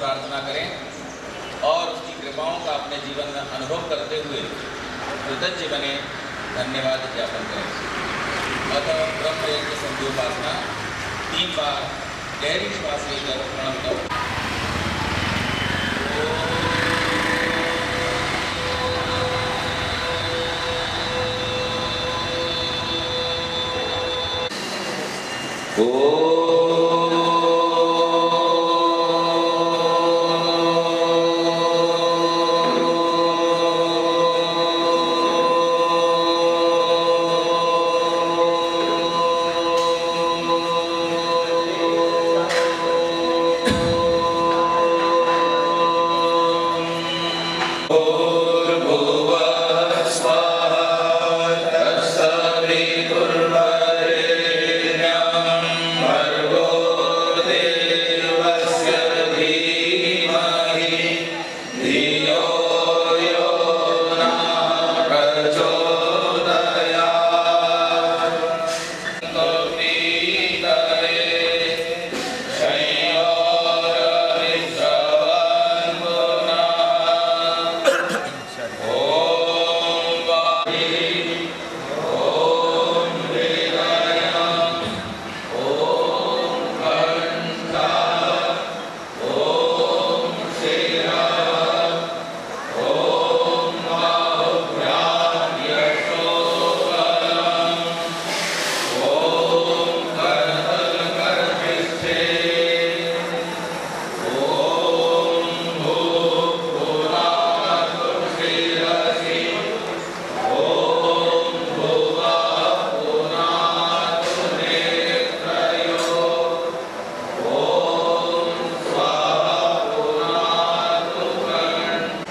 प्रार्थना करें और उसकी कृपाओं का अपने जीवन में अनुभव करते हुए कृतज्ञ बने, धन्यवाद ज्ञापन करें। अतः ब्रह्म यज्ञ संध्योपासना 3 बार गहरी श्वास लेकर प्रणव करो।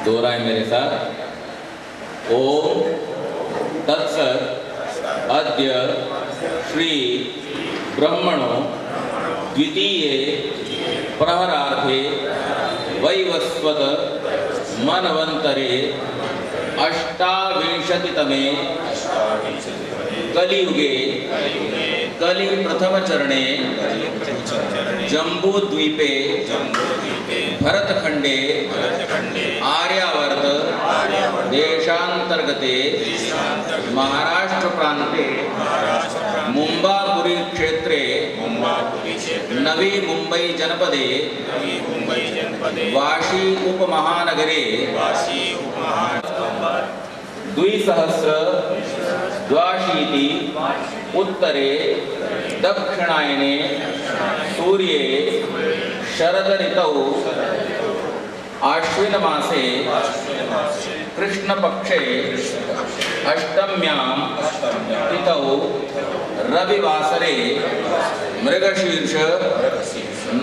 दोहराए मेरे साथ। ओम तत्सत् अद्य श्री ब्रह्मणो द्वितीये प्रहरार्थे वैवस्वत मनवंतरे अष्टाविंशतितमे कलियुगे कलि प्रथम चरणे जम्बूद्वीपे भरतखंडे आर्यावर्त देशांतर्गते महाराष्ट्र प्रांते मुंबापुरी क्षेत्रे नवी मुंबई जनपदे वाशी उपमहानगरे 2082 उत्तरे दक्षिणायने सूर्ये शरद ऋतौ आश्विन मासे कृष्णपक्षे अष्टम्यां तिथौ रविवासरे मृगशीर्ष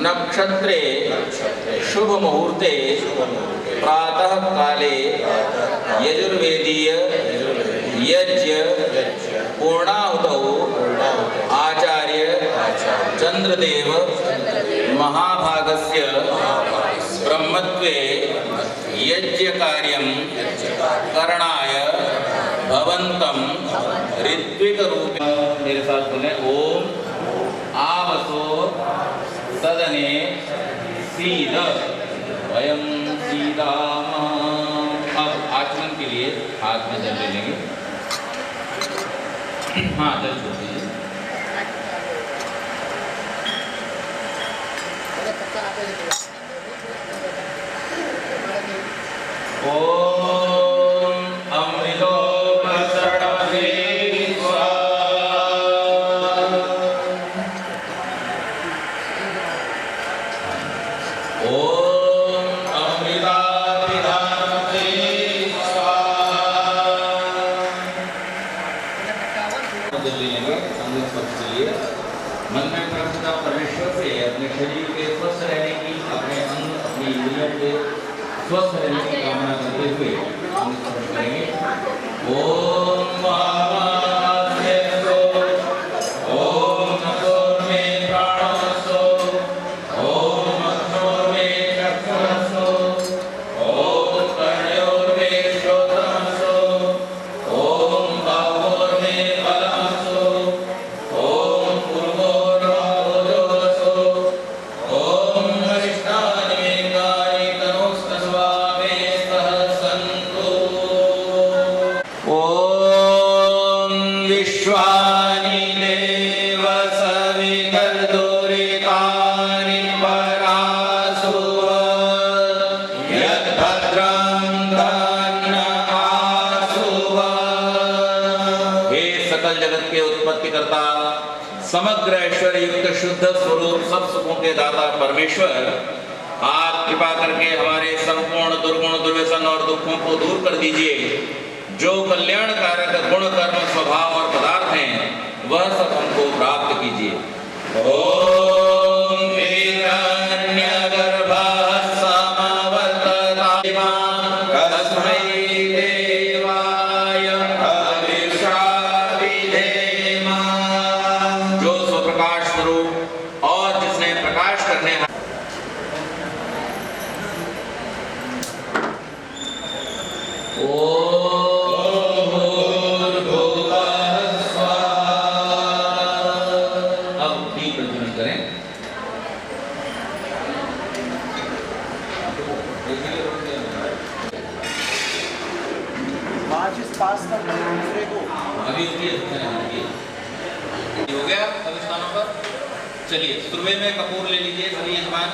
नक्षत्रे शुभ मुहूर्ते प्रातः काले यजुर्वेदीय यज्ञ पूर्णाहुतौ आचार्य चंद्रदेव महाभागस्य ब्रह्मत्वे यज्ञ कार्यं करणाय भवन्तं ऋत्विक रूप। मेरे साथ बोले ओम आवसो सदने सीद वयं सीदामः। अब आचमन के लिए हाथ में जल ले लेंगे। हाँ जल छोड़ दीजिए। ओम अमृतो प्रसरणमते स्वाहा। ओम अमृताभिधानमते स्वाहा। जल लेंगे संगीत पक्ष के लिए। मन में प्रार्थना परमेश्वर से अपने शरीर के स्वस्थ रहने की, अपने अंग अपनी इंद्रियों के स्वस्थ रहने की कामना करते हुए हम करेंगे। ओम महामाध्यसो ओम नसोर्मे प्राणसो ओम मथोर्मे चक्षुषो ओम कर्णयोर्मे श्रोत्रमसो ओम बाहोर्मे बलमसो ओम पूर्वोर्बाहोजोरसो ओम हरिष्ठानि मे सकल जगत के उत्पत्ति करता, समग्र ऐश्वर्य युक्त शुद्ध स्वरूप सब सुखों के दाता परमेश्वर, आप कृपा करके हमारे संपूर्ण दुर्गुण दुर्व्यसन और दुखों को दूर कर दीजिए। जो कल्याण कारक गुण कर्म स्वभाव और पदार्थ हैं वह सब हमको प्राप्त कीजिए। ओम जो स्वप्रकाश स्वरूप और जिसने प्रकाश करने अभी हो गया सभी स्थानों पर। चलिए सुरवे में कपूर ले लीजिए सभी यजमान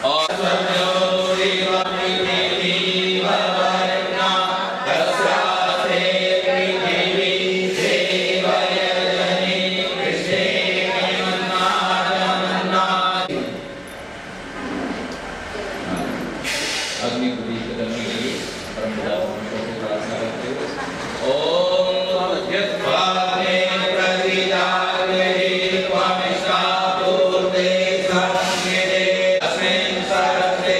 और अग्नि को बीच करने के लिए परंपरा को प्रार्थना करते हुए ओम यस्वामे प्रतिजागे स्वामिष्ठापूर्ते संगे अस्मिन् सरस्ते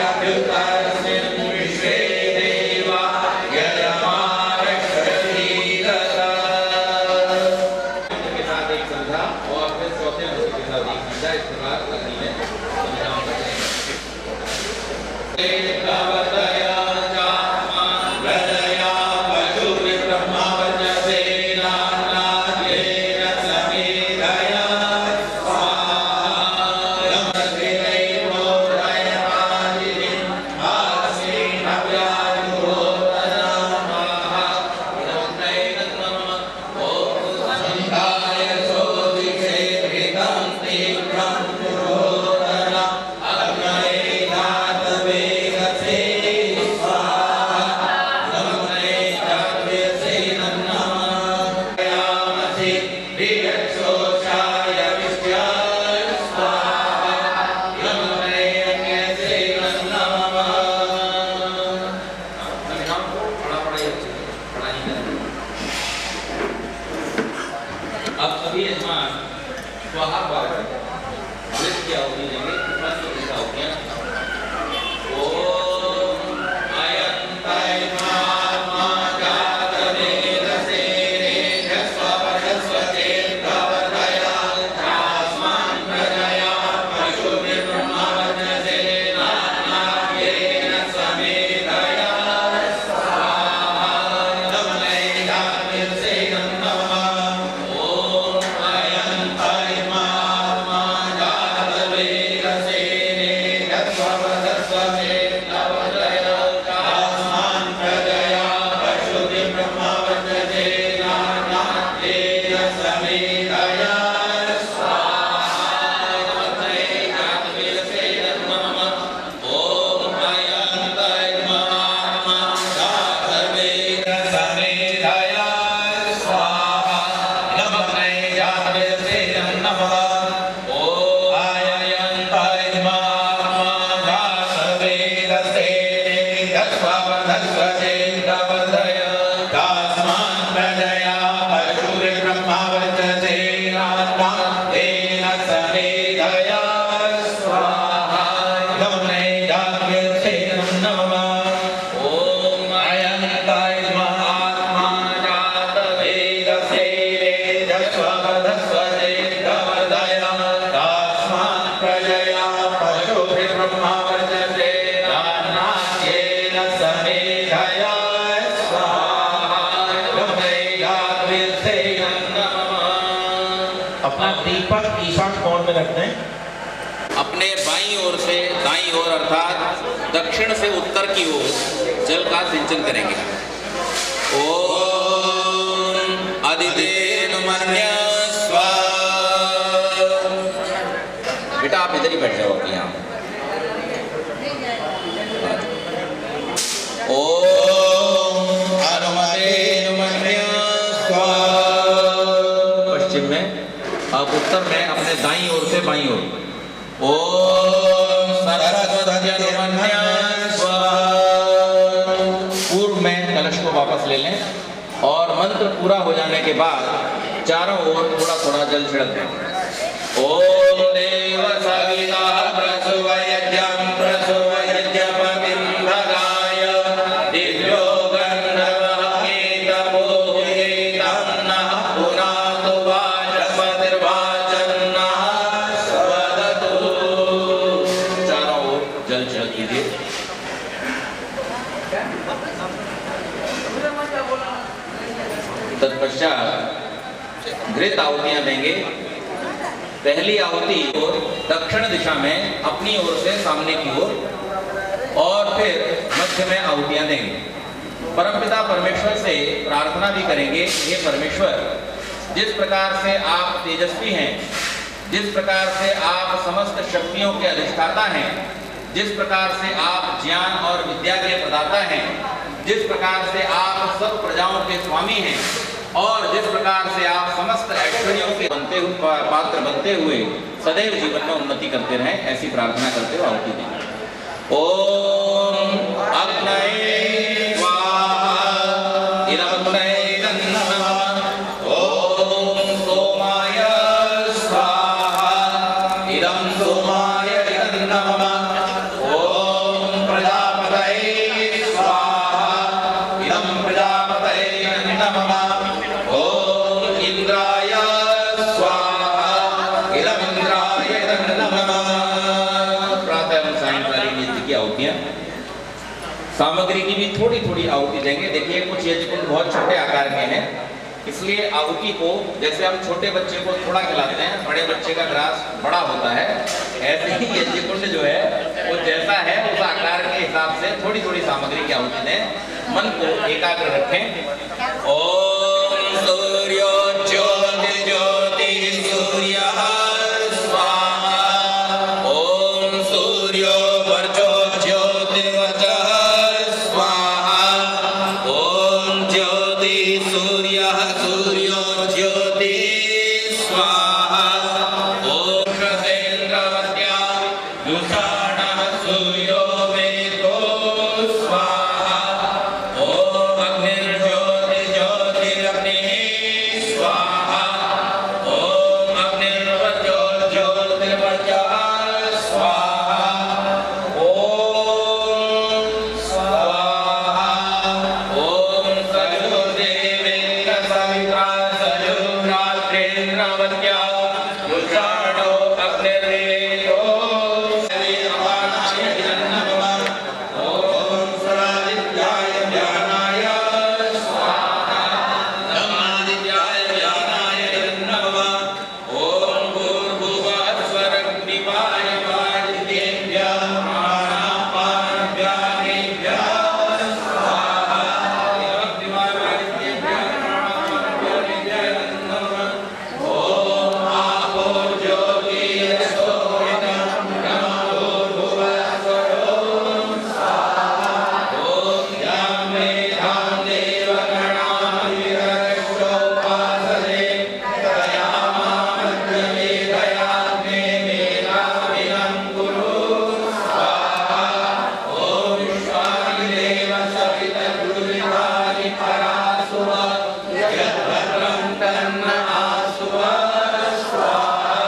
अभ्युत्तरस्मिन् विश्वे देवा यजमानश्री दत्ता के साथ एक संध्या और फिर चौथे मंत्र के साथ एक संध्या इस प्रकार अग्नि में संध्याओं का अब सभी यजमान स्वाहा पर अमृत की आहुति देंगे। कितना की आहुतियां ओम अयंताय महात्मा जातवे दसेरे जस्वपदस्वते प्रवदया आस्मान प्रजया पशुभिर्ब्रह्मवज्रसे नानायेन समेधया स्वाहा नमः यामिर्से नमः अपना दीपक ईशान कोण में रखते हैं। अपने बाईं ओर से दाईं ओर अर्थात दक्षिण से उत्तर की ओर जल का सिंचन करेंगे। ओम आदितेन मन्य स्वाहा। बेटा आप इधर ही बैठ जाओ कि यहाँ। ओम अनुमतेन मन्य स्वाहा। अब उत्तर में अपने दाईं ओर से बाईं ओर। ओम सरस्वत्यनुमन्या स्वाहा। पूर्व में कलश को वापस ले लें और मंत्र पूरा हो जाने के बाद चारों ओर थोड़ा थोड़ा जल छिड़क दें। ओम देव सविता प्रसवयज्ञं प्रसवयज्ञपतिं भगाय दिव्यो तत्पश्चात घृत आहुतियां देंगे। पहली आहुति को दक्षिण दिशा में अपनी ओर से सामने की ओर और फिर मध्य में आहुतियां देंगे। परमपिता परमेश्वर से प्रार्थना भी करेंगे, हे परमेश्वर, जिस प्रकार से आप तेजस्वी हैं, जिस प्रकार से आप समस्त शक्तियों के अधिष्ठाता हैं, जिस प्रकार से आप ज्ञान और विद्या के प्रदाता हैं, जिस प्रकार से आप सब प्रजाओं के स्वामी हैं और जिस प्रकार से आप समस्त ऐश्वर्यों के पात्र बनते हुए सदैव जीवन में उन्नति करते रहें, ऐसी प्रार्थना करते हुए आहुति दें। ओम अग्नये स्वाहा इदमग्नये नमः। ओम सोमाय स्वाहा इदं सोमाय नमः। ओम प्रजापतये स्वाहा इदं प्रजापतये नमः। सामग्री की भी थोड़ी थोड़ी आहुति देंगे। देखिए कुछ यज्ञ कुंड बहुत छोटे आकार के हैं, इसलिए आहुति को जैसे हम छोटे बच्चे को थोड़ा खिलाते हैं, बड़े बच्चे का ग्रास बड़ा होता है, ऐसे ही यज्ञ कुंड जो है वो जैसा है उस आकार के हिसाब से थोड़ी थोड़ी सामग्री की आहुति दें। मन को एकाग्र रखें। ओम सूर्यो ज्योति ज्योति सूर्यः स्वाहा। ओम सूर्यो वर्चो ज्योतिर्वचः स्वाहा। ओम ज्योति सूर्यः सूर्यो ज्योति स्वाहा। ओम शतेन्द्रवत्या दुषाणः सूर्यो वेदो स्वाहा। ओम अग्निर्ज्योति ज्योतिरग्निः स्वाहा। ओम अग्निर्वचो ज्योतिर्वचः स्वाहा। ओम स्वाहा। ओम सयो देवेन्द्र सविता सयो रात्रेन्द्रवत्या दुषाणो अग्निर्वेदो देवानाय नमः। ओम सरादित्याय ज्ञानाय स्वाहा। ब्रह्मादित्याय ज्ञानाय नमः। ओम भूर्भुवः स्वरग्निवाय वायुदेव्यः प्राणापानव्यानेभ्यः स्वाहा। अग्निवाय वायुदेव्यः प्राणापानव्यानेभ्यः नमः। ओम आपो ज्योतिरसो नमो भूर्भुवः स्वरों स्वाहा। ओम यामे धाम देवगणाभिरक्षोपासते दयामामद्य मेधयाग्ने मेधाविनं कुरु स्वाहा। ओम विश्वादिदेव सवितर्गुरुविभागि परासुव यद्भद्रं तन्न आसुव स्वाहा।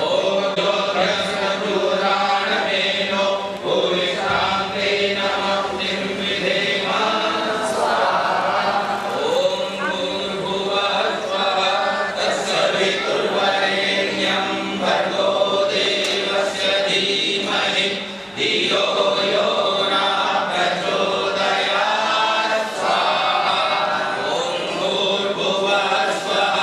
ओम ज्योतिरस्मृतुराणमेनो भूरिश्रान्तेन मुक्तिं विधेम स्वाहा। ओम भूर्भुवः स्वः तत्सवितुर्वरेण्यं भर्गो देवस्य धीमहि धियो यो नः प्रचोदयात् स्वाहा। ओम भूर्भुवः स्वः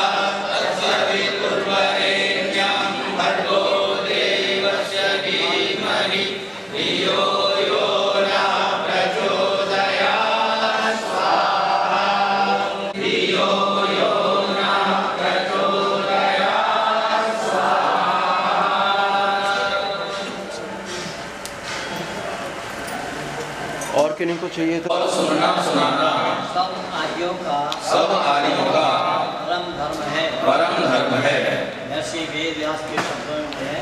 तत्सवितुर्वरेण्यं भर्गो देवस्य धीमहि धियो यो नः प्रचोदयात् स्वाहा। धियो यो नः प्रचोदयात् स्वाहा। और किन्हीं को चाहिए तो और सुनना सुनाना सब आर्यों का सब आर्यों का परम धर्म है। परम धर्म है। ऐसी वेद व्यास के शब्दों में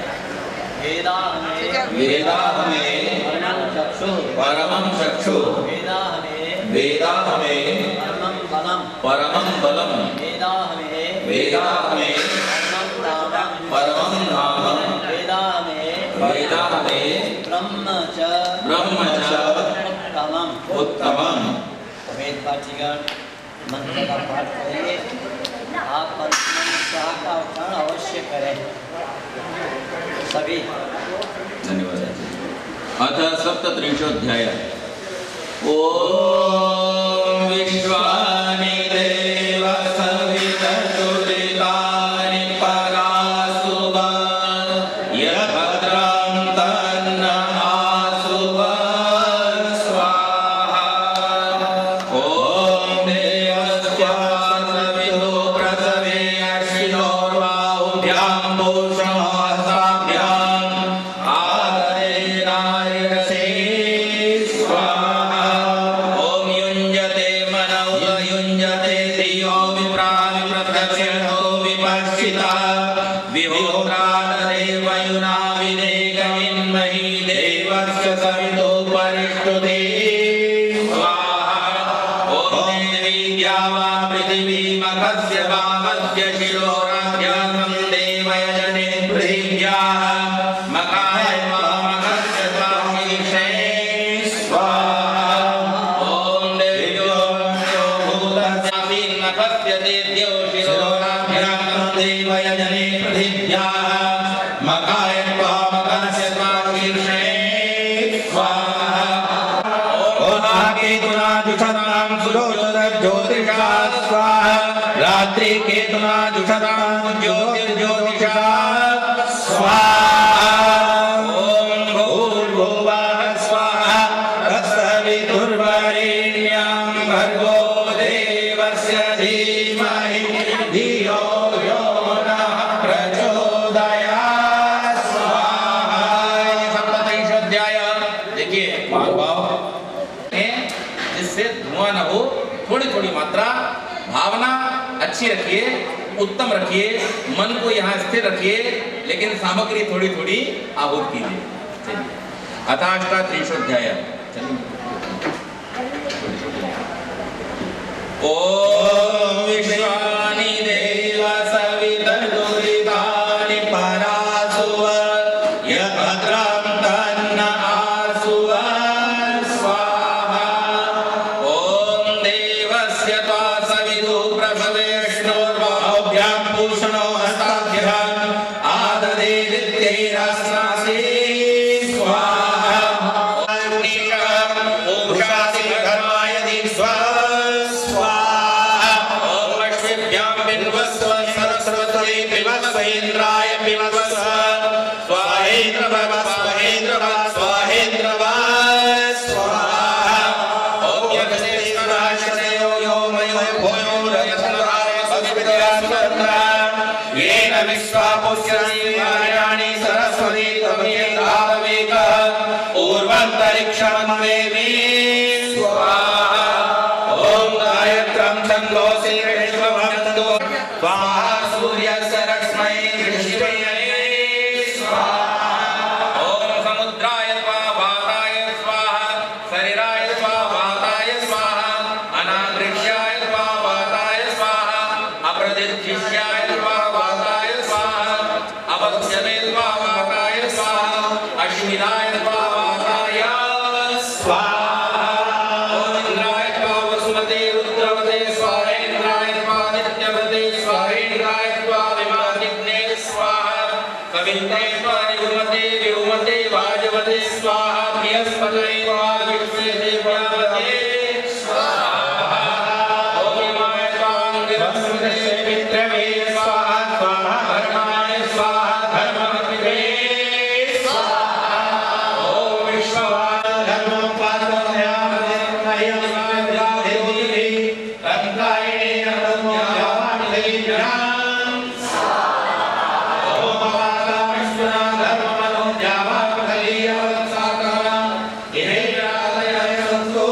वेदा हमें परमं चक्षु वेदा हमें परमं बलम वेदा हमें परमं धाम वेदा हमें ब्रह्म च उत्तमम। वेद पाठीगण मंत्र का पाठ करेंगे। आप मंत्र का उच्चारण अवश्य करें सभी। धन्यवाद। अथ सप्तत्रिंशोऽध्याय। ॐ विश्वानि देव सवितर्तुरितानि परासुव यद्भद्रं तन्न आसुव स्वाहा। ॐ देवस्य सवितो प्रसवे अश्विनोर्बाहुभ्यां पूषणोऽस्ताभ्याम् आदरेणायसे स्वाहा। ॐ युञ्जते मनौ युञ्जते धियो विप्राविप्रत्यक्षो विपक्षिता विहोत्रादेवयुना विदेगयन्महि देवस्य सवितो परिष्टुते स्वाहा। ॐ देवी द्यावा पृथिवीमखस्य वामस्य शिरोराध्यात्मं देवयजने पृथिव्याः मखाय वामखस्य स्वामीशे स्वाहा। ॐ देव्यो भूतस्यापीन्मखस्य देव्यो शिरोराध्यात्मं देवयजने पृथिव्याः मखाय वामखस्य स्वामीशे स्वाहा। केतुना जुषतां सुरोचरज्योतिषा स्वाहा। रात्रि केतुना जुषतां ज्योतिर्ज्योतिषा स्वाहा। ॐ भूर्भुवः स्वाहा तत्सवितुर्वरेण्यं भर्गो देवस्य धीमहि धियो यो नः प्रचोदयात् स्वाहा। ये सप्तत्रिंशोऽध्याय। देखिए महानुभाव, जिससे धुआं न हो, थोड़ी थोड़ी मात्रा, भावना अच्छी रखिए, उत्तम रखिए, मन को यहाँ स्थिर रखिए, लेकिन सामग्री थोड़ी थोड़ी आहूत कीजिए। चलिए अथाष्टात्रिंशोऽध्याय। ओम विश्वानि देव सवितर्तुरितानि परासुव यद्भद्रं तन्न आसुव स्वाहा। ॐ देवस्य त्वा सवितु प्रसवेष्णोर्बाहुभ्यां पूषणोऽस्ताभ्याम् आददे विद्यैरस्नासि स्वाहा। ॐ घर्माय दीप्स्व स्वाहा। ॐ अश्विभ्यां बिन्वस्व सरस्वती पिबस्व इन्द्राय पिबस्व स्वाहेन्द्रवः स्वाहेन्द्रवः स्वाहेन्द्रवः स्वाहा। ॐ यज्ञेश्वराश्रयो यो मयो भूयो रयसनराय सविद्यास्वन्द्रा येन विश्वा पुष्यन्ति कार्याणि सरस्वती त्वमेधावेकः पूर्वन्तरिक्षमन्वेमि स्वाहा। ॐ गायत्रं छन्दोऽसि विश्वभक्तो स्वाहा। सूर्यस्य रश्मै ऋषिवैये स्वाहा। ॐ समुद्राय त्वा वाताय स्वाहा। शरीराय त्वा वाताय स्वाहा। अनादृश्याय त्वा वाताय स्वाहा। अप्रदिशिष्याय त्वा वाताय स्वाहा। अवश्यमे त्वा वाताय स्वाहा। अश्विनाय त्वा वाताय स्वाहा। ॐ इंद्राय त्वा वसुमते रुद्रवते स्वाहेन्द्राय त्वा नित्यवते स्वाहेन्द्राय त्वा विमानिग्ने स्वाहा। कविन्ते त्वा निगुमते विहुमते वाजवते स्वाहा। बृहस्पतये त्वा विश्वे देवावते स्वाहा। ॐ इमाय त्वा अंगिरस्मते मित्रवे स्वाहा। स्वाहा धर्माय स्वाहा। धर्ममतिवे स्वाहा। ॐ विश्ववान् धर्मं पादमयामहे मह्यं स्वाध्यायेति तन्त्रायणे नमोऽद्यावानिलेभ्यां स्वाहा। ॐ महाकाविष्णुना धर्ममनोद्यावापथलीयवत् साकः इहेयादय सन्तु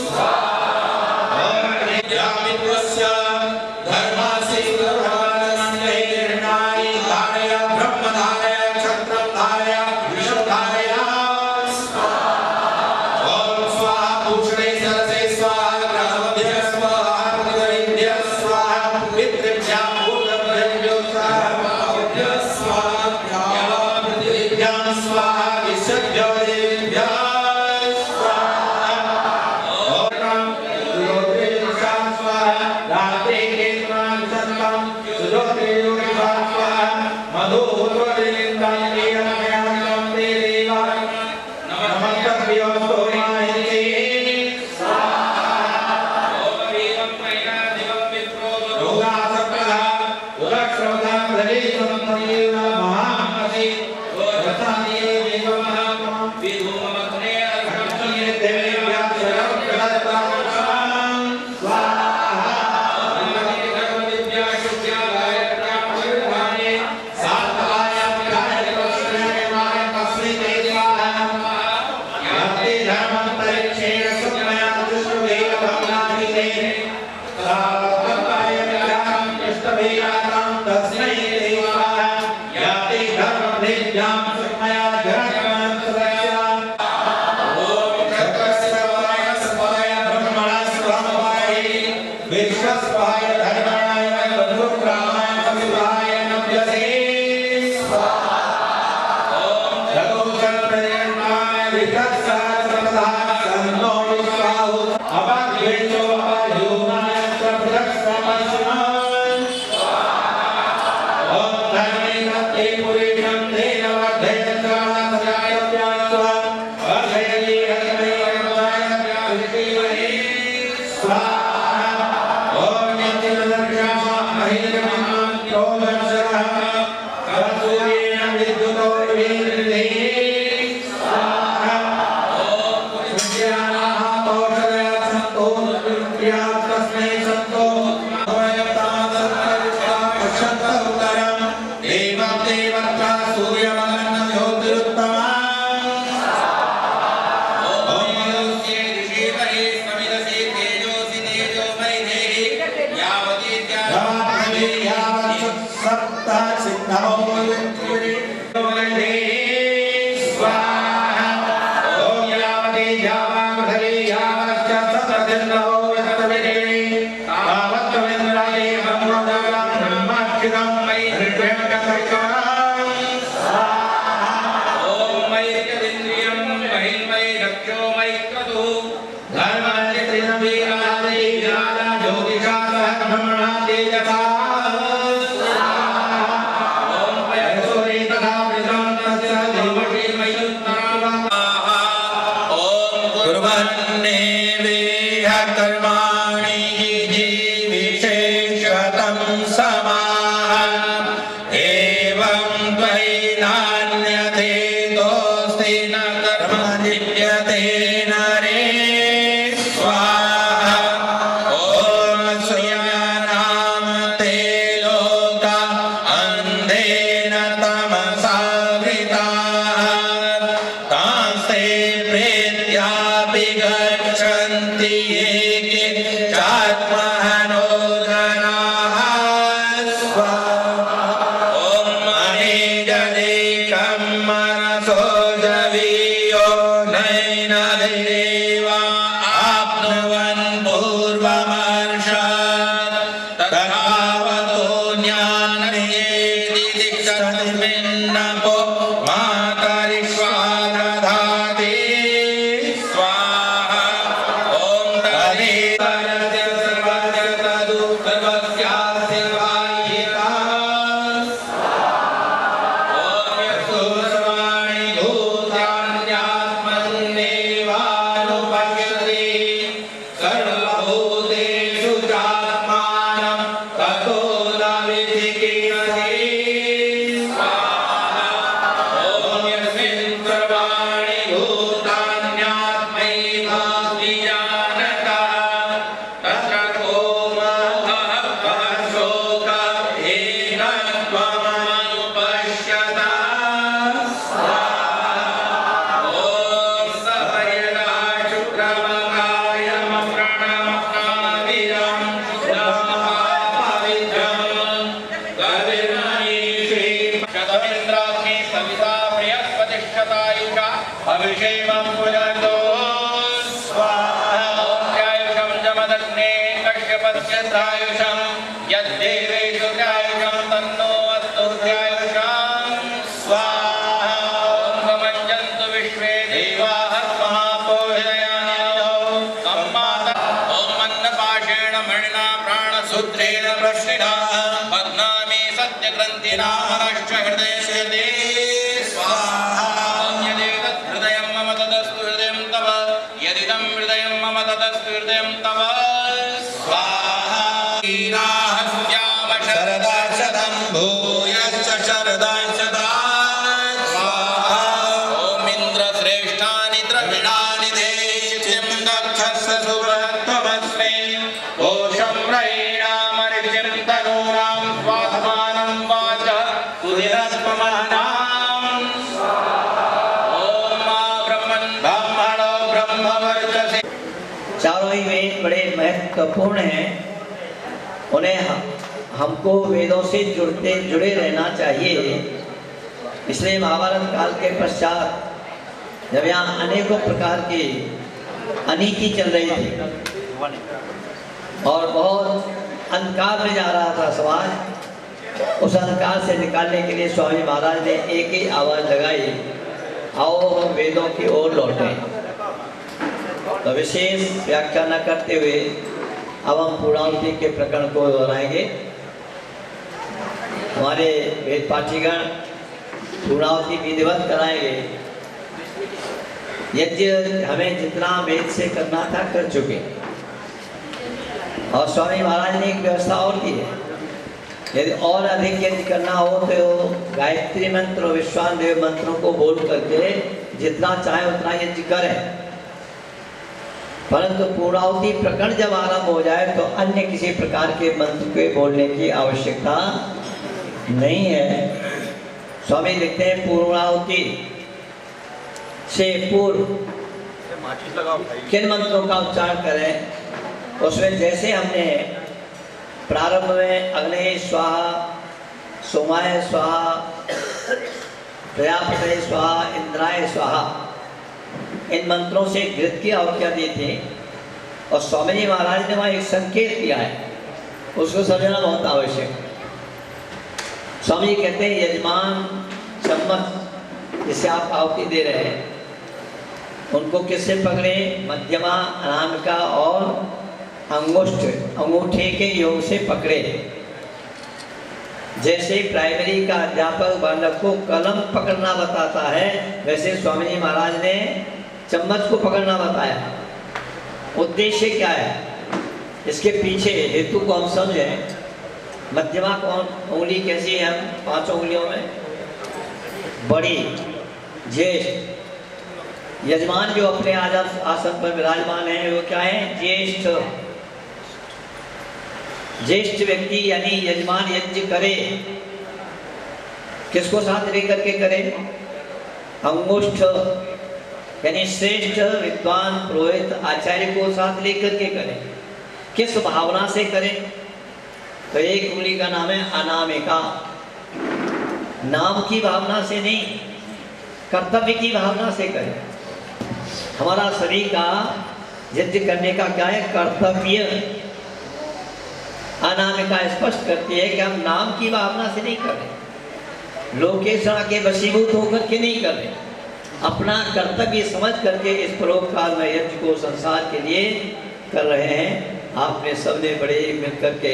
स्वाहा। ॐ विद्यामित्रस्य धर्मास्य सूत्रेण प्रश्निना पद्मा ईनामनश्च हृदयस्य स्वाहा यदेव हृदयं मम तदस्तु हृदयं तव यदिदं हृदयं मम तदस्तु हृदयं तव स्वाहा ईनाहस्याम शरदा शतं भूयश्च शरदा शता स्वाहा ॐ इन्द्रश्रेष्ठानि द्रविणानि देयं दक्षस्य सुभत्वमस्मै कोशं रयीणामर्घ्यं तनूनां स्वात्मानं वाचः सुधिरत्वमानाम् ब्रह्मणो ब्रह्मवर्चसे। चारों ही वेद बड़े महत्वपूर्ण हैं, उन्हें हमको वेदों से जुड़े रहना चाहिए। इसलिए महाभारत काल के पश्चात जब यहाँ अनेकों प्रकार की अनीति चल रही थी और बहुत अंधकार में जा रहा था समाज, उस अंधकार से निकालने के लिए स्वामी महाराज ने एक ही आवाज़ लगाई, आओ हम वेदों की ओर लौटें। तो विशेष व्याख्या न करते हुए अब हम पूर्णाहुति के प्रकरण को दोहराएंगे। हमारे वेद पाठीगण पूर्णाहुति विधिवत कराएंगे। यज्ञ हमें जितना वेद से करना था कर चुके, और स्वामी महाराज ने एक व्यवस्था और की है, यदि और अधिक यज्ञ करना हो तो गायत्री मंत्र और विश्वान देव मंत्रों को बोल करके जितना चाहे उतना यज्ञ करें, परंतु पूर्णाहुति प्रकरण जब आरंभ हो जाए तो अन्य किसी प्रकार के मंत्र के बोलने की आवश्यकता नहीं है। स्वामी लिखते हैं पूर्णाहुति से पूर्व किन मंत्रों का उच्चारण करें। उसमें जैसे हमने प्रारंभ में अग्नि स्वाहा, सोमाय स्वाहा, प्रजापतये स्वाहा, इंद्राय स्वाहा, इन मंत्रों से घृत की आहुतियाँ दी थी, और स्वामी जी महाराज ने वहाँ एक संकेत दिया है, उसको समझना बहुत आवश्यक है। स्वामी जी कहते हैं यजमान चम्मच जिसे आप आहुति दे रहे हैं उनको किससे पकड़े? मध्यमा, अनामिका और अंगूठे के योग से पकड़े। जैसे प्राइमरी का अध्यापक बालक को कलम पकड़ना बताता है, वैसे स्वामी जी महाराज ने चम्मच को पकड़ना बताया। उद्देश्य क्या है? इसके पीछे हेतु को हम समझें। मध्यमा कौन उंगली कैसी है? हम 5 उंगलियों में बड़ी, ज्येष्ठ। यजमान जो अपने आसन पर विराजमान है वो क्या है? ज्येष्ठ। ज्येष्ठ व्यक्ति यानी यजमान यज्ञ करे, किसको साथ लेकर के करे? अंगुष्ठ यानी श्रेष्ठ विद्वान पुरोहित आचार्य को साथ लेकर के करे। किस भावना से करे? तो एक उंगली का नाम है अनामिका। नाम की भावना से नहीं, कर्तव्य की भावना से करे। हमारा शरीर का यज्ञ करने का क्या है? कर्तव्य। अनामिका स्पष्ट करती है कि हम नाम की भावना से नहीं कर रहे, लोकेशना के वशीभूत होकर के नहीं कर रहे, अपना कर्तव्य समझ करके इस परोपकार में यज्ञ को संसार के लिए कर रहे हैं। आपने सबने बड़े मिलकर के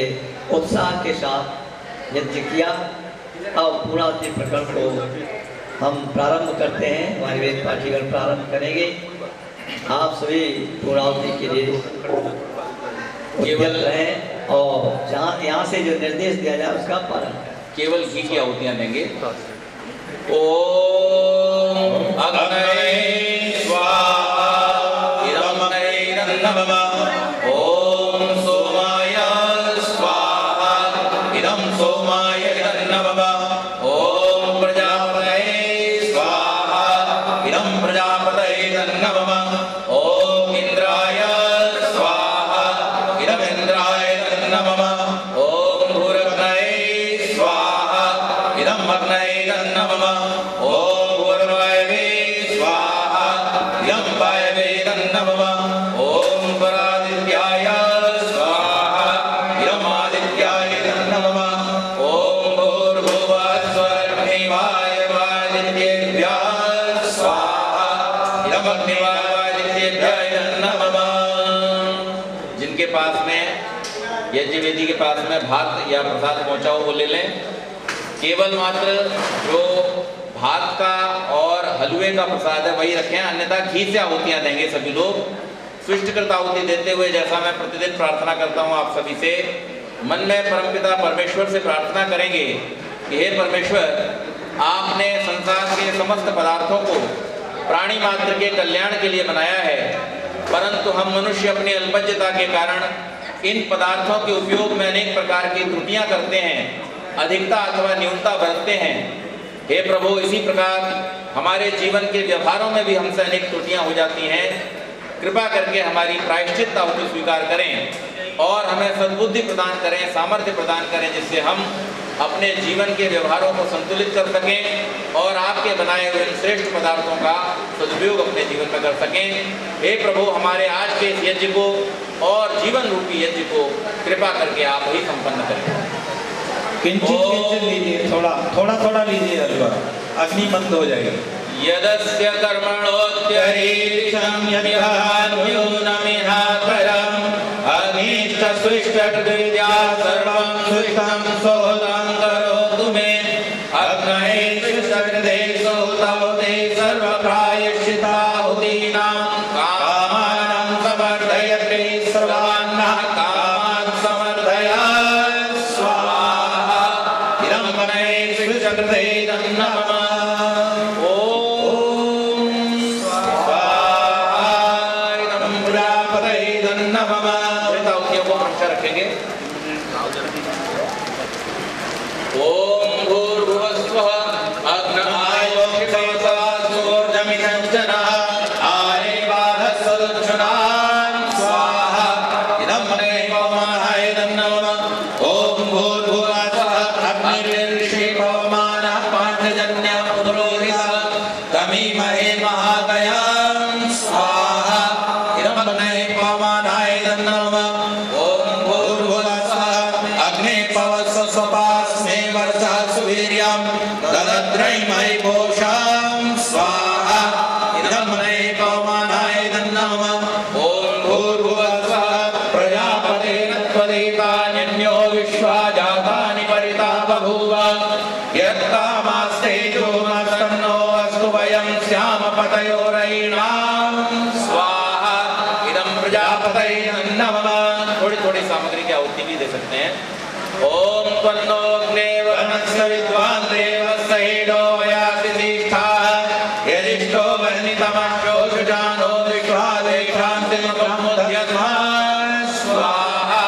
उत्साह के साथ यज्ञ किया। अब पूर्णाहुति प्रकरण को हम प्रारंभ करते हैं। हमारे वेद पाठीगण प्रारंभ करेंगे। आप सभी पूर्णाहुति के लिए केवल रहें और जहाँ यहाँ से जो निर्देश दिया जाए उसका पालन करें। केवल घी की आहुतियां देंगे। ओम अग्नये स्वाहा इदं नमः। ओम सोमाय स्वाहा इदं सोमाय नमः। ओम प्रजापतये स्वाहा इदं प्रजापतये नमः। ओम इंद्राय स्वाहा इदं इंद्राय नमः। ओम भूरग्नये स्वाहा इदं अग्नये नमः। ओम भूर्वायवे स्वाहा इदं वायवे नमः। ओम परादित्याय स्वाहा इदं आदित्याय नमः। ओम भूर्भुवः स्वरग्निवाय वादित्येभ्यः स्वाहा इदं अग्निवाय वादित्येभ्यः नमः। जिनके पास में यज्ञ वेदी के पास में भात या प्रसाद पहुंचा हो वो ले लें। केवल मात्र जो भात का और हलवे का प्रसाद है वही रखें, अन्यथा घी से आहुतियाँ देंगे सभी लोग। सृष्टिकृत आहुति देते हुए जैसा मैं प्रतिदिन प्रार्थना करता हूँ आप सभी से, मन में परमपिता परमेश्वर से प्रार्थना करेंगे कि हे परमेश्वर, आपने संसार के समस्त पदार्थों को प्राणी मात्र के कल्याण के लिए बनाया है, परंतु हम मनुष्य अपनी अल्पज्यता के कारण इन पदार्थों के उपयोग में अनेक प्रकार की त्रुटियां करते हैं, अधिकता अथवा न्यूनता बरतते हैं। हे प्रभु, इसी प्रकार हमारे जीवन के व्यवहारों में भी हमसे अनेक त्रुटियां हो जाती हैं। कृपा करके हमारी प्रायश्चित आहुति स्वीकार करें और हमें सद्बुद्धि प्रदान करें, सामर्थ्य प्रदान करें, जिससे हम अपने जीवन के व्यवहारों को संतुलित कर सकें और आपके बनाए हुए श्रेष्ठ पदार्थों का सदुपयोग अपने जीवन में कर सकें। हे प्रभु, हमारे आज के इस यज्ञ को और जीवन रूपी यज्ञ को कृपा करके आप ही संपन्न करें। किंचित लीजिए, थोड़ा लीजिए हलवा, अग्नि बंद हो जाएगी। यदस्य कर्मणोत्यरीक्षं यद्यान्यूनमिहाकरम् अनिष्टस्विष्टकृत्या सर्वं सुष्ठं सोदं करोतु मे। अग्नये सुष्टकृते सोतौ ते सर्वप्रायश्चित्ताहुतीनां कामानं समर्दयते सर्वान्नः कामान् समर्दयात् स्वाहा। इदं वने सुष्टकृते नमः। रखेंगे। ओम भूर्भुवस्वः अग्नयः आरेवाहसदक्षुणान् स्वाहा। इदं मने पवमानाय नमः। ओम भूर्भुवस्वः अग्निर्षि पवमानः पाञ्चजन्यः पुरोहितः तमीमहे महागयां स्वाहा। इदं मने पवमानाय नमः। ददद्रैमहि भोषां स्वाहा। इदं मने पवमानाय नमः। ओम भूर्भुवस्वः प्रजापतेन त्वदेतान्यो विश्वा जातानि परिता बभूव। यत्कामास्तेजोमस्तन्नो अस्तु वयं स्याम पतयोरयिणां स्वाहा। इदं प्रजापतये नमः। थोड़ी सामग्री की आहुति भी दे सकते हैं। ओम त्वन्नो अग्ने वनस्य विद्वान् देवस्य हेडो वयासि तिष्ठाः। यदिष्टो वर्णितमश्चो शुजानो विश्वा देशान्तिमुद्यस्मा स्वाहा।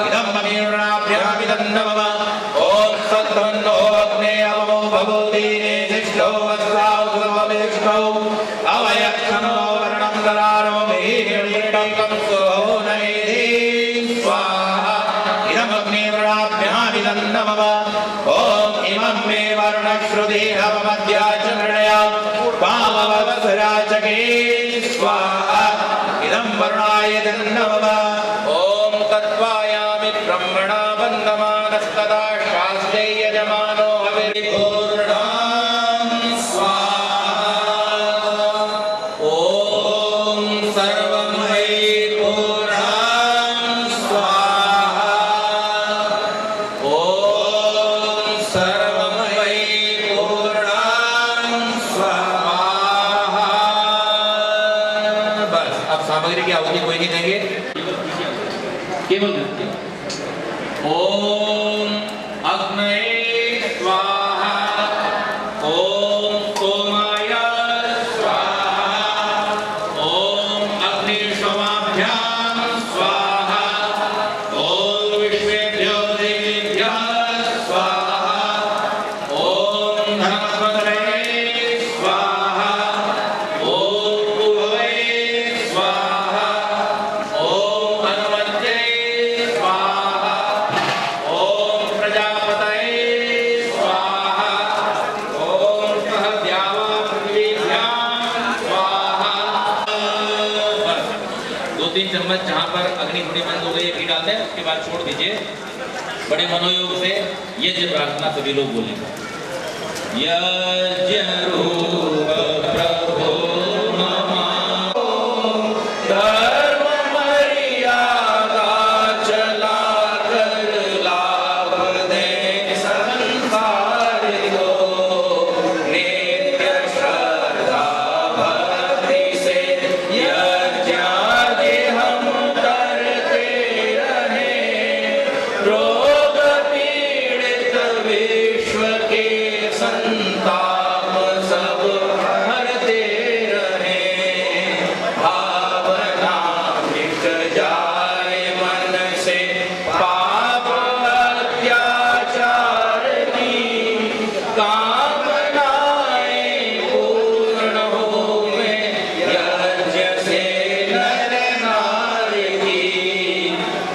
इदं मनीर्णाभ्यामिदं नमः। ओम सत्त्वन्नो अग्ने अवमो भवोदीने शिष्टो वस्राव सुरवमेष्टौ अवयक्षणो वर्णं दरारो मेहिर्येकं सोहो नयेधि स्वाहा। इदं अग्निर्णाभ्यामिदं नमः। ओम इमं मे वर्णश्रुति हवमध्याचरणया वामवत्सराचके स्वाहा। इदं वर्णाय नमः। ओम तत्त्वायामि ब्रह्मणा वन्दमानस्तदा शास्त्रे यजमानो हविर्पूर्णां स्वाहा। ओम सर्वं मयि पूर्णां स्वाहा। ओम सर्वं मयि पूर्णां स्वाहा। बस, अब सामग्री की आहुति कोई नहीं देंगे, केवल नृत्य। ओम अग्नये स्वाहा। ओम सोमाय स्वाहा। ओम अग्निशोमाभ्यां स्वाहा। ओम विश्वेभ्यो देवेभ्यः स्वाहा। ओम धनस्पतये स्वाहा। ओम पूर्वे स्वाहा। ओम हनुमते स्वाहा। ओम प्रजापतये स्वाहा। ओम सहद्यावा पृथ्वीभ्यां स्वाहा। बस 2-3 चम्मच जहाँ पर अग्नि थोड़ी बंद हो गई घी डालते हैं, उसके बाद छोड़ दीजिए। बड़े मनोयोग से यज्ञ प्रार्थना सभी लोग बोलेंगे। यज्ञ रूप प्रभो नमः। धर्म मर्यादा चला कर लाभ दे संसार विश्व के संताप सब हरते रहे, भावना मिट जाए मन से पाप अत्याचार की, कामनाएं पूर्ण होवे यज्ञ से नर नारी की,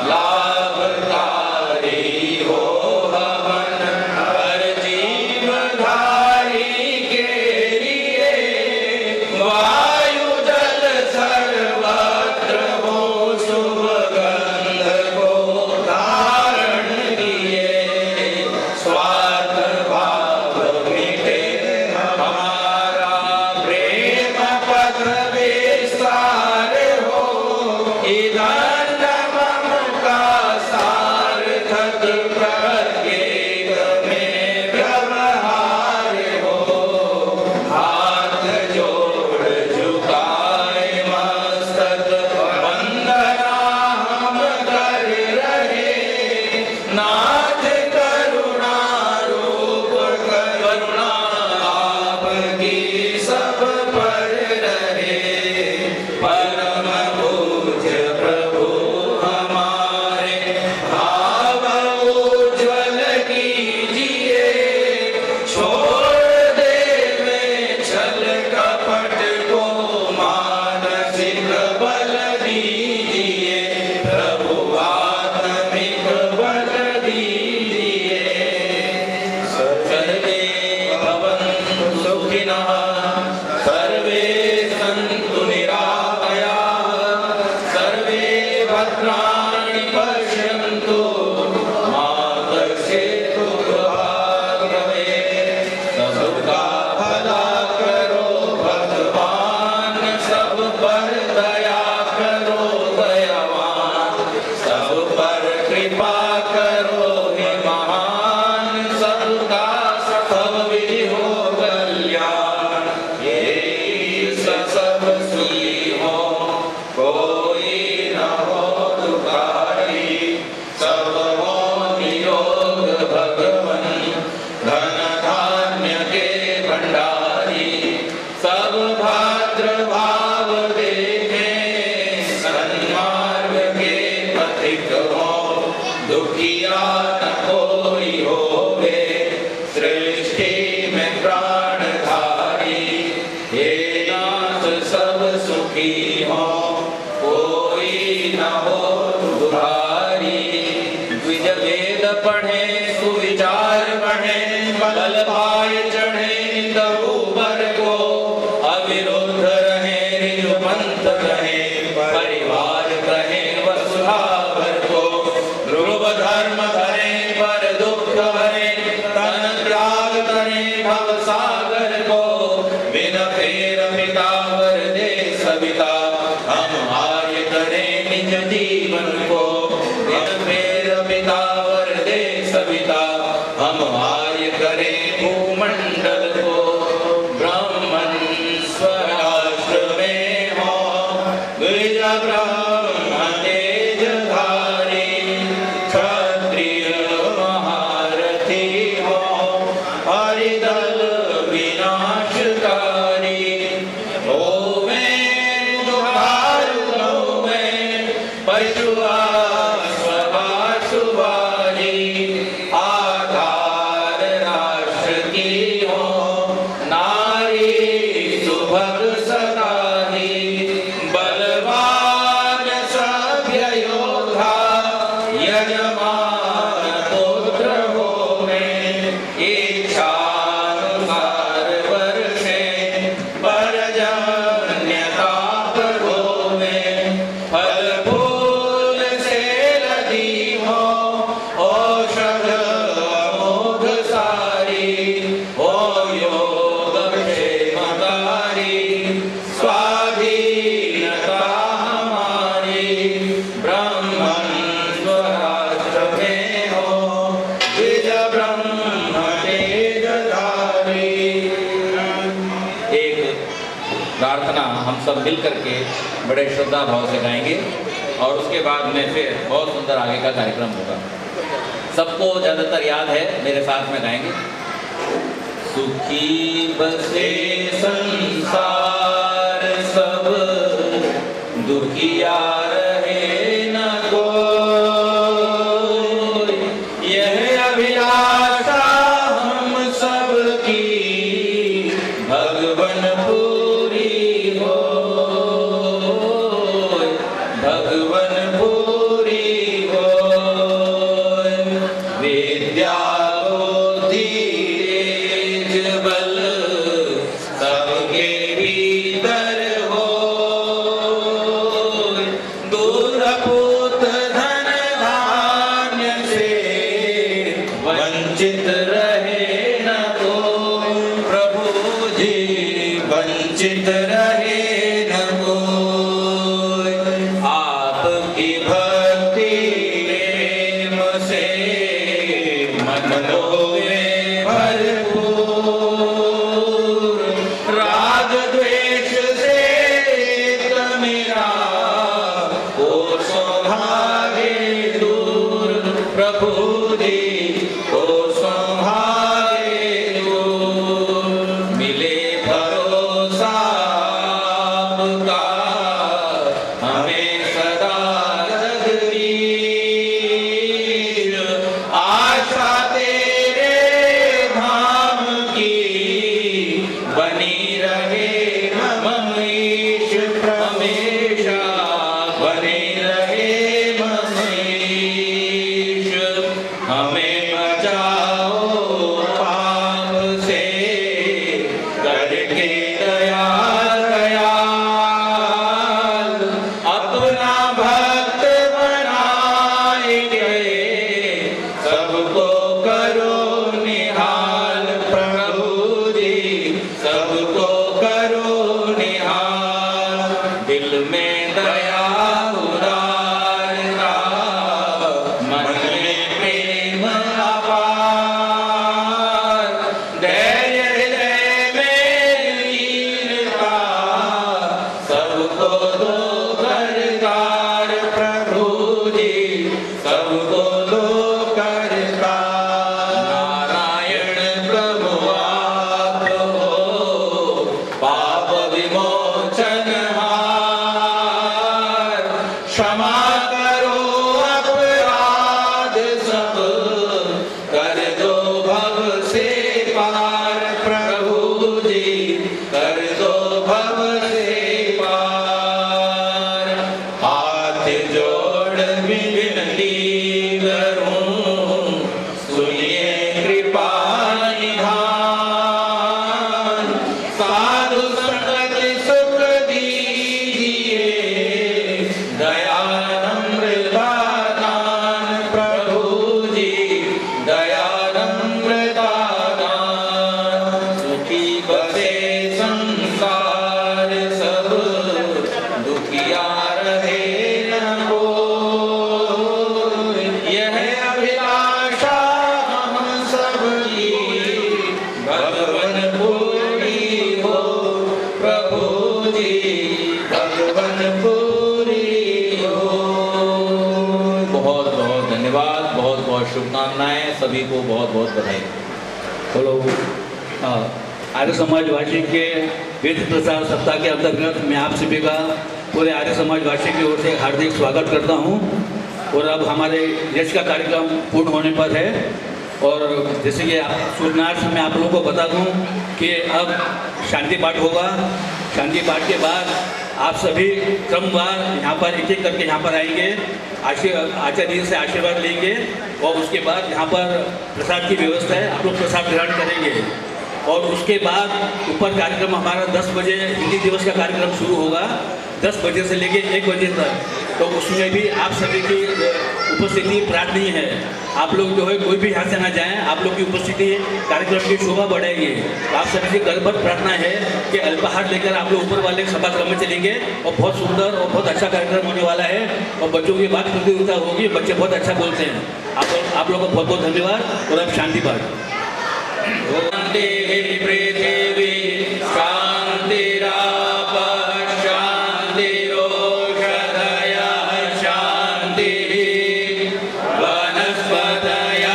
लाभकारी हो हवन हर जीवधारी के लिए, वायु जल सर्वत्र हो सुगंध को धारण किए, स्वार्थ भाव मिटे हमारा प्रेम पथ विस्तार हो, इधर मम का सार्थक प्रत्येक में व्यवहार हो, हाथ जोड़ झुकाए मस्तक वंदना हम कर रहे, नाथ करुणा रूप करुणा आपकी सब पर रहे, परम पूज्य प्रभु हमारे भाव उज्ज्वल कीजिए, छोड़ देवे छल कपट को मानसिक बल दीजिए, प्रभु आत्मिक बल दीजिए, सर्वे भवन्तु सुखिनः, सर्वे सन्तु निरामयाः, सर्वे भद्राणि पश्यन्तु मा कश्चित् दुःखभाग् भवेत्, सबका भला करो भगवान, सब पर दया करो दयावान, सब पर कृपा करो हे महान, सबका सब विधि हो कल्याण, हे सब सुखी हो कोई न हो दुखारी, सब हो निरोग भगवन धन धान्य के भंडारी, सब भाद्र भाव देखें सन्मार्ग के पथिक हो, दुखिया न कोई होवे सृष्टि में प्राणधारी, हे नाथ सब सुखी हो कोई न हो दुहारी, द्विज वेद पढ़े सुविचार बढ़े, बल भाई चढ़े निंदऊबर को, अविरुद्ध रहे ऋजुपंथ रहे, परिवार कहे वसुधावर को, ध्रुव धर्म धरे पर दुख भरे, तन त्याग करे भव सागर को, बिन फेर पिता वर दे सविता, हम आर्य करें निज जीवन को, बिन फेर पिता वर दे सविता, हम आर्य करें भूमंडल को, ब्राह्मण स्वराष्ट्र में हो द्विज ब्रह्म तेजधारी, क्षत्रिय महारथी हो हरिदल विनाशकारी, होवे दुहारु होवे पशुआ स्वभाषुवारी, आधार राष्ट्र की हो नारी सुभग सदाही, बलवान सभ्य योद्धा यजमान पुत्र होवे, इच्छानुसार वर्षे परजन्यताप होवे, फल फूल से लदी हो औषध अमोघ सारी, हो योग क्षेमकारी स्वाधीनता हमारी, ब्राह्मण स्वराष्ट्र में हो द्विज ब्रह्म तेजधारी। एक प्रार्थना हम सब मिल करके बड़े श्रद्धा भाव से गाएंगे और उसके बाद में फिर बहुत सुंदर आगे का कार्यक्रम होगा। सबको ज्यादातर याद है, मेरे साथ में गाएंगे। सुखी बसे संसार सब, दुखिया रहे न कोई, यह अभिलाषा हम सबकी भगवन पूरी हो, भगवन पूरी हो। विद्या बुद्धि तेज बल सबके भीतर हो, दूध पूत धन धान्य से वंचित रहे न कोई, प्रभु जी वंचित रहे न कोई। आपकी भक्ति प्रेम से मन होए भरपूर, राग द्वेष से मेरा ओ सौभाग्य दूर, प्रभु जी ओ सौभाग्य दूर। मिले भरोसा आपका हमें सदा जगदीश, आशा तेरे धाम की बनी रहे महेश, हमेशा बनी रहे महेश। हमें बचाओ पाप से करके दया दयाल, अपना भक्त बनाएंगे सबको करो निहाल, प्रभु जी सबको करो निहाल। दिल में दया उदारता, मन में प्रेम अपार, धैर्य हृदय में लीनता, सबको दो करतार, प्रभु जी सबको दो करतार। नारायण प्रभु आप हो, पाप विमोचनहार, क्षमा करो अपराध सब, कर दो भव से पार, प्रभु जी कर दो भव से पार। हाथ जोड़ विनती करूं, सुनिए कृपा निधान, साधु संगत सुख दीजिए, दया नम्रता दान, प्रभु जी दया नम्रता दान। सुखी बसे संसार सब, दुखिया रहे न कोई, यह अभिलाषा हम सबकी भगवन पूरी हो, प्रभु जी भगवन पूरी हो। बहुत बहुत धन्यवाद, बहुत बहुत शुभकामनाएं, सभी को बहुत बहुत बधाई। बोलो आर्य समाजवासी के वेद प्रसार सप्ताह के अंतर्गत मैं आप सभी का पूरे आर्य समाजवासी की ओर से हार्दिक स्वागत करता हूं। और अब हमारे यश का कार्यक्रम पूर्ण होने पर है, और जैसे कि सूर्यनारायण मैं आप लोगों को बता दूं कि अब शांति पाठ होगा। शांति पाठ के बाद आप सभी क्रमवार यहाँ पर एक एक करके यहाँ पर आएंगे, आचार्य से आशीर्वाद लेंगे, और उसके बाद यहाँ पर प्रसाद की व्यवस्था है, आप लोग प्रसाद ग्रहण करेंगे। और उसके बाद ऊपर कार्यक्रम हमारा 10 बजे हिंदी दिवस का कार्यक्रम शुरू होगा, 10 बजे से लेके 1 बजे तक। तो उसमें भी आप सभी की उपस्थिति प्रार्थनीय है। आप लोग जो है कोई भी यहाँ से ना जाएं, आप लोग की उपस्थिति कार्यक्रम की शोभा बढ़ाएगी। आप सभी की करबद्ध प्रार्थना है कि अल्पाहार लेकर आप लोग ऊपर वाले सभागृह में चलेंगे, और बहुत सुंदर और बहुत अच्छा कार्यक्रम होने वाला है, और बच्चों की बात प्रतियोगिता होगी, बच्चे बहुत अच्छा बोलते हैं। आप लोगों को बहुत बहुत धन्यवाद। और अब शांति पाठ। पृथ्वी शांतिराप शांतिरोषधयः शांतिः वनस्पतयः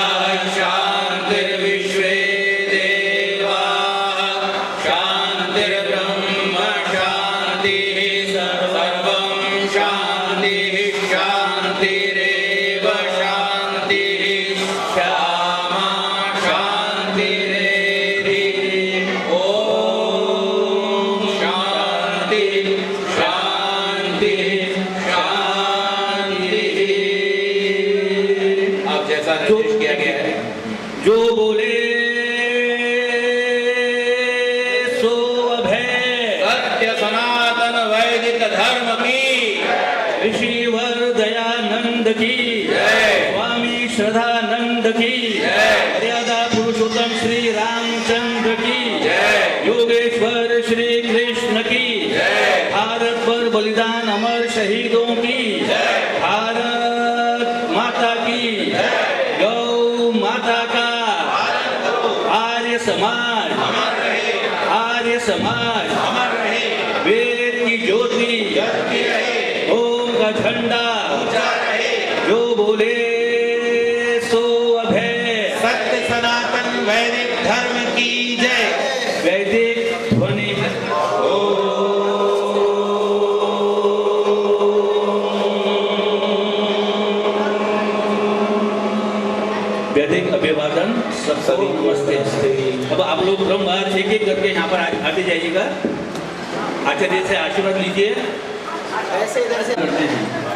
जो बोले सो अभय। सत्य सनातन वैदिक धर्म की ऋषिवर दयानंद की जय। स्वामी श्रद्धानंद की जय। मर्यादा पुरुषोत्तम श्री रामचंद्र की जय। योगेश्वर श्री कृष्ण की जय। भारत पर बलिदान अमर शहीदों की जय। भारत माता की जय। गौ माता का आर्य समाज अमर रहे, आर्य समाज अमर रहे, वेद की ज्योति जगती रहे, ओम का झंडा ऊंचा रहे। जो बोले सो अभय। सत्य सनातन वैदिक धर्म की जय। वैदिक ध्वनि वैदिक अभिवादन सबको नमस्ते। अब आप लोग क्रमवार एक एक करके यहाँ पर आते जाइएगा। आचार्य से आशीर्वाद लीजिए। ऐसे इधर से करते हैं।